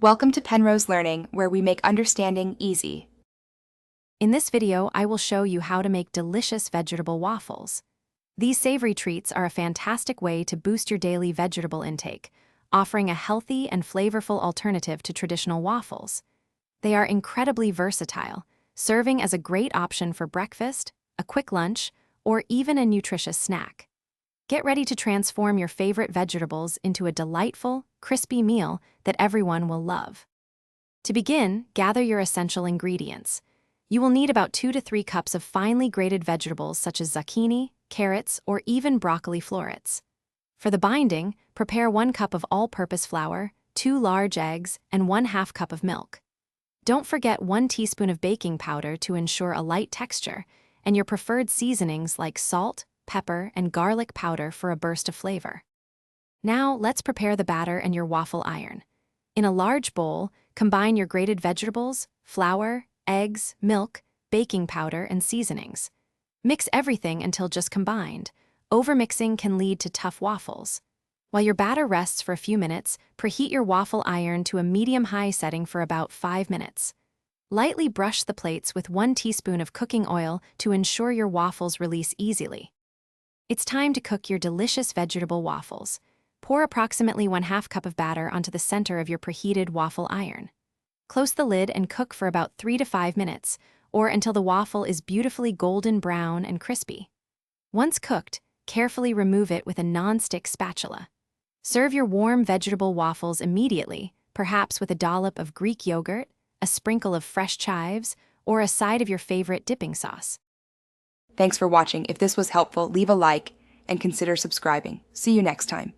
Welcome to Penrose Learning, where we make understanding easy. In this video, I will show you how to make delicious vegetable waffles. These savory treats are a fantastic way to boost your daily vegetable intake, offering a healthy and flavorful alternative to traditional waffles. They are incredibly versatile, serving as a great option for breakfast, a quick lunch, or even a nutritious snack. Get ready to transform your favorite vegetables into a delightful, crispy meal that everyone will love. To begin, gather your essential ingredients. You will need about 2 to 3 cups of finely grated vegetables such as zucchini, carrots, or even broccoli florets. For the binding, prepare 1 cup of all-purpose flour, 2 large eggs, and 1/2 cup of milk. Don't forget 1 teaspoon of baking powder to ensure a light texture, and your preferred seasonings like salt, pepper, and garlic powder for a burst of flavor. Now, let's prepare the batter and your waffle iron. In a large bowl, combine your grated vegetables, flour, eggs, milk, baking powder, and seasonings. Mix everything until just combined. Overmixing can lead to tough waffles. While your batter rests for a few minutes, preheat your waffle iron to a medium-high setting for about 5 minutes. Lightly brush the plates with 1 teaspoon of cooking oil to ensure your waffles release easily. It's time to cook your delicious vegetable waffles. Pour approximately 1/2 cup of batter onto the center of your preheated waffle iron. Close the lid and cook for about 3 to 5 minutes, or until the waffle is beautifully golden brown and crispy. Once cooked, carefully remove it with a non-stick spatula. Serve your warm vegetable waffles immediately, perhaps with a dollop of Greek yogurt, a sprinkle of fresh chives, or a side of your favorite dipping sauce. Thanks for watching. If this was helpful, leave a like and consider subscribing. See you next time.